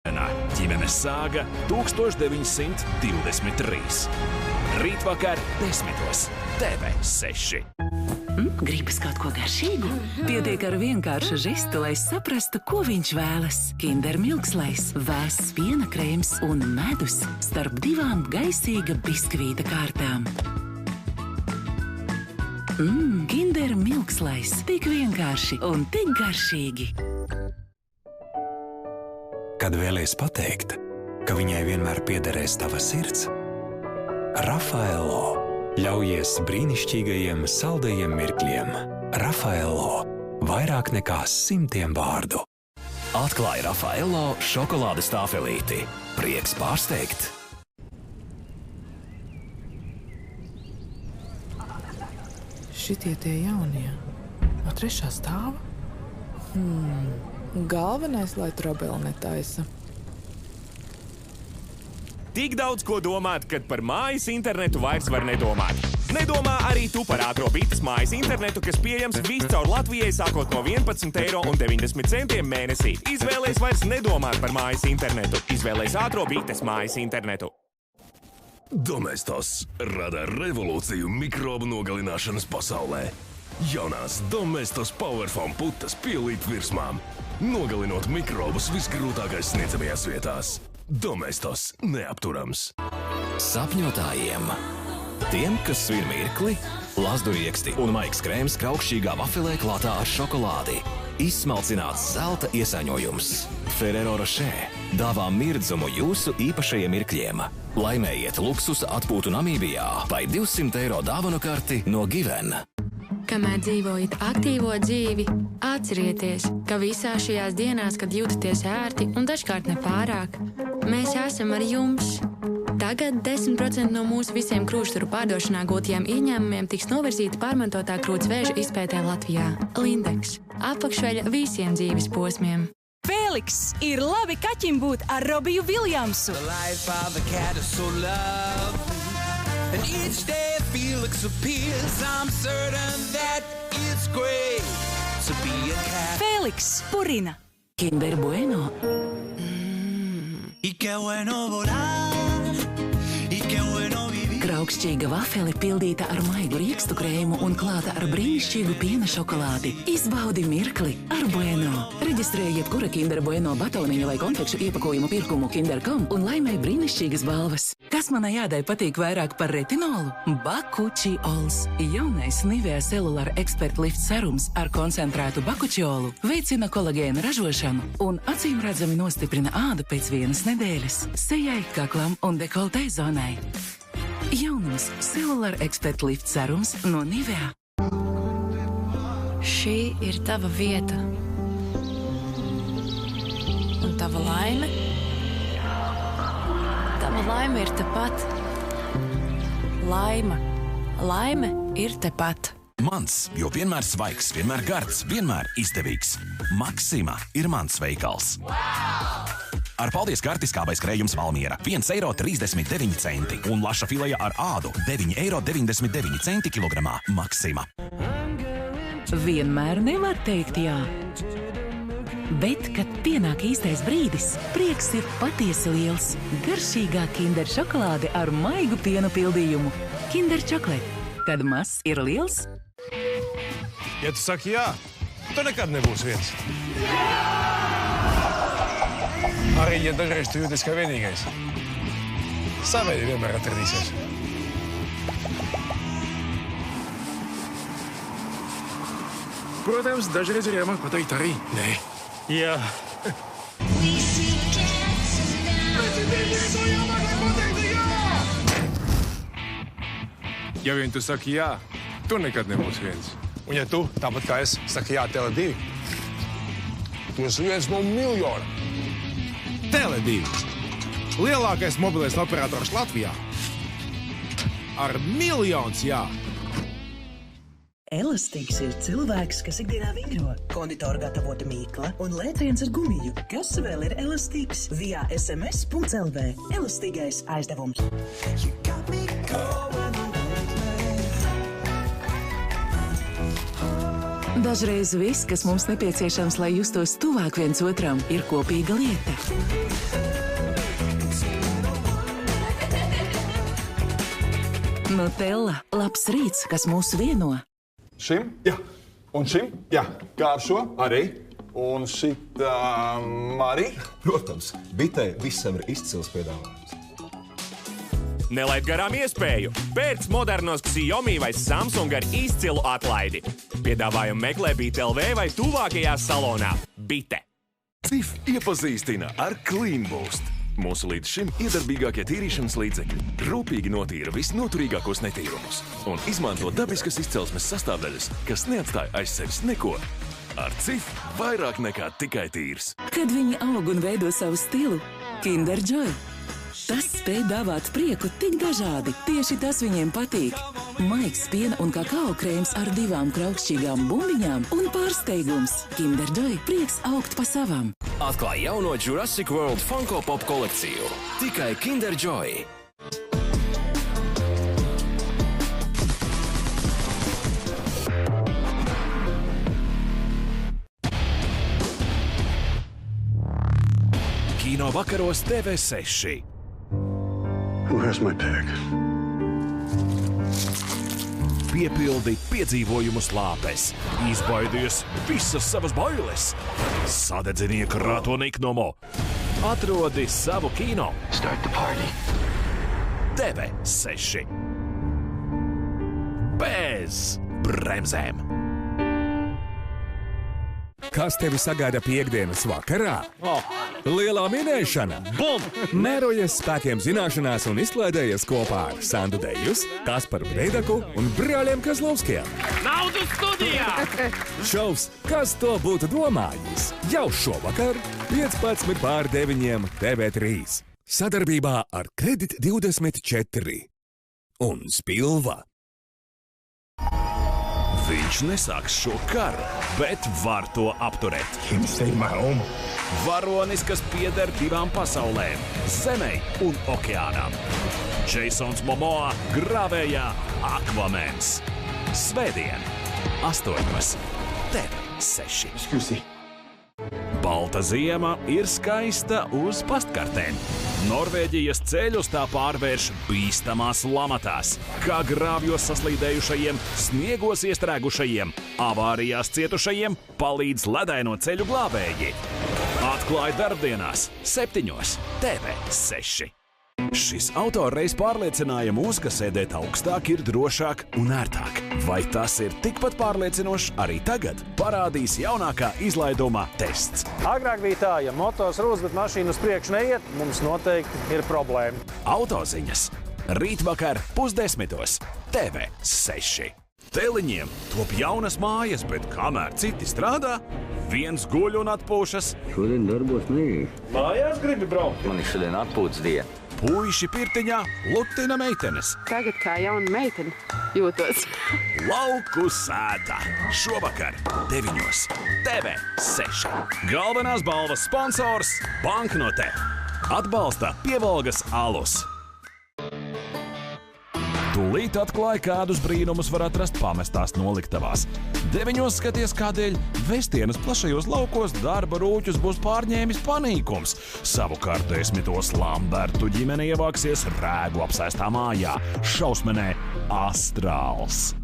Ģimenes sāga 1923. Rītvakar 10. TV6. Gribas kaut ko garšīgu? Pietiek ar vienkāršu žestu, lai saprastu, ko viņš vēlas. Kinder milkslais, vēss piena krēms un medus starp divām gaisīga biskvīta kārtām. Kinder milkslais. Tik vienkārši un tik garšīgi. Kad vēlies pateikt, ka viņai vienmēr piederēs tava sirds, Rafaelo. Ļaujies brīnišķīgajiem saldajiem mirkļiem. Rafaelo. Vairāk nekā 100 vārdu. Atklāj Rafaelo šokolādes tāfelīti. Prieks pārsteigt. Šitie tie jaunie. No 3. stāva? Galvenais, lai trobeli netaisa. Tik daudz ko domāt, kad par mājas internetu vairs var nedomāt. Nedomā arī tu par ātro bites mājas internetu, kas pieejams viscaur Latvijai sākot no 11,90 € mēnesī. Izvēlies vairs nedomāt par mājas internetu. Izvēlies ātro bites mājas internetu. Domestos rada revolūciju mikrobu nogalināšanas pasaulē. Jaunās Domestos Powerfoam putas pielīt virsmām, nogalinot mikrobus visgrūtākais sniedzamajās vietās. Domestos neapturams. Sapņotājiem. Tiem, kas svir mirkli, lazdurieksti un maigs krēms kraukšķīgā vafelē klātā ar šokolādi. Izsmalcināts zelta iesaņojums. Ferrero Rocher dāvā mirdzumu jūsu īpašajiem mirkļiem. Laimējiet luksusa atpūtu Namībijā vai 200 € dāvanu karti no Given. Kamēr dzīvojat aktīvo dzīvi, atcerieties, ka visās šajās dienās, kad jūtaties ērti un dažkārt nepārāk, mēs esam ar jums. Tagad 10% no mūsu visiem krūšsturu pārdošanā gūtajiem ieņēmumiem tiks novirzīti pārmantotā krūts vēža izpētē Latvijā. Lindex. Apakšveļa visiem dzīves posmiem. Fēliks, ir labi kaķim būt ar Robiju Viljamsu. And each day Felix appears, I'm certain that it's great to be a cat. Fēliks, purina. Kinder Bueno. Y qué bueno volar, y qué bueno vivir. Kraukšķīga vafeli pildīta ar maigu riekstu krēmu un klāta ar brīnišķīgu piena šokolādi. Izbaudi mirkli ar Bueno. Reģistrējiet kura Kinder Bueno batoniņa vai konfekšu iepakojumu pirkumu Kinder.com un laimēj brīnišķīgas balvas. Kas manai ādai patīk vairāk par retinolu? Bakučiols. Jaunais Nivea Cellular Expert Lift serums ar koncentrētu bakučiolu veicina kolagēna ražošanu un acīmredzami nostiprina ādu pēc 1 nedēļas sejai, kaklam un dekoltei zonai. Jaunums Cellular Expert Lift serums no Nivea. Šī ir tava vieta. Un tava laime? Tava laime ir tepat. Laime ir tepat. Mans, jo vienmēr svaigs, vienmēr gards, vienmēr izdevīgs. Maxima ir mans veikals. Ar paldies karti skābais krējums Valmiera 1,39 € un laša fileja ar ādu 9,99 € kilogramā. Maxima. Vienmēr nevar teikt jā. Bet, kad pienāk īstais brīdis, prieks ir patiesi liels. Garšīgā Kinder šokolāde ar maigu piena pildījumu. Kinder čokolāde. Kad mazs ir liels? Ja tu saki jā, tu nekad nebūs viens. Arī, ja dažreiz tu jūties kā vienīgais. Savēji vienmēr atradīsies. Protams, dažreiz ir jāmāk pateikt arī nē. Jā. Ja vien tu saki jā, tu nekad nebūs viens. Un ja tu, tāpat kā es, saki jā Tele2, tu esi viens no miljona. Tele2. Lielākais mobilais operators Latvijā. Ar miljons jā. Elastīgs ir cilvēks, kas ikdienā vingro. Konditora gatavota mīkla un lēciens ar gumiju. Kas vēl ir elastīgs? Via sms.lv. Elastīgais aizdevums. Dažreiz viss, kas mums nepieciešams, lai justos tuvāk viens otram, ir kopīga lieta. Nutella, labs rīts, kas mūs vieno. Šim? Jā. Un šim? Jā. Kā ar šo? Arī. Un šitam arī? Protams, bitē visam ir izcils piedāvājums. Nelaid garām iespēju. Pērc modernos Xiaomi vai Samsung ar izcilu atlaidi. Piedāvājumu meklē Bite.lv vai tuvākajā salonā. Bite. CIF iepazīstina ar Clean Boost. Mūsu līdz šim iedarbīgākie tīrīšanas līdzekļi rūpīgi notīra visnoturīgākos netīrumus un izmanto dabiskas izcelsmes sastāvdaļas, kas neatstāja aiz sevis neko. Ar CIF vairāk nekā tikai tīrs. Kad viņi aug un veido savu stilu, Kinder Joy. Tas spēj dāvāt prieku tik dažādi. Tieši tas viņiem patīk. Maigs piena un kakao krēms ar 2 kraukšķīgām bumbiņām un pārsteigums. Kinder Joy prieks augt pa savam. Atklāj jauno Jurassic World Funko Pop kolekciju. Tikai Kinder Joy. Kino vakaros TV6. Where's my pig? Piepildi piedzīvojumu slāpes, izbaidies visas savas bailes, sadedzini iekrāto niknumu, atrodi savu kino. Start the party. TV6. Bez bremzēm. Kas tevi sagaida piekdienas vakarā? Lielā minēšana! Bum! Mērojies spēkiem zināšanās un izklaidējies kopā ar Sandu Dejus, Kasparu Breidaku un brāļiem Kazlovskiem. Naudu studijā! Šovs Kas to būtu domājis? Jau šovakar 15:09 TV3. Sadarbībā ar Kredit24 un Spilva. Viņš nesāks šo karu, bet var to apturēt. Varonis, kas pieder 2 pasaulēm – Zemei un okeānam. Jasons Momoa grāvējā Aquamans. Svētdien, 8. TV6. Balta ziema ir skaista uz pastkartēm. Norvēģijas ceļus tā pārvērš bīstamās lamatās, kā grāvjos saslīdējušajiem, sniegos iestrēgušajiem, avārijās cietušajiem palīdz ledaino ceļu glābēji. Atklāj darbdienās 7. TV6. Šis autors reiz pārliecināja mūs, ka sēdēt augstāk ir drošāk un ērtāk. Vai tas ir tikpat pārliecinošs arī tagad? Parādīs jaunākā izlaiduma tests. Agrāk bija tā, ja motors rūs, bet mašīna uz priekšu neiet, mums noteikti ir problēma. Autoziņas. Rītvakar 9:30. TV6. Teliņiem top jaunas mājas, bet kamēr citi strādā, viens guļ un atpūšas. Šodien darbos neiešu. Mājās gribi braukt? Man ir šodien atpūtas diena. Puiši pirtiņā lutina meitenes. Tagad kā jauna meitene jūtos. Lauku sēta. Šovakar 9. TV6. Galvenās balvas sponsors Banknote. Atbalsta Pievalgas alus. Tūlīt atklāja, kādus brīnumus var atrast pamestās noliktavās. 9. skaties, kādēļ Vestienas plašajos laukos darba rūķus būs pārņēmis panīkums. Savukārt 10. Lambertu ģimene ievāksies Rēgu apsēstā mājā. Šausmenē Astrāls.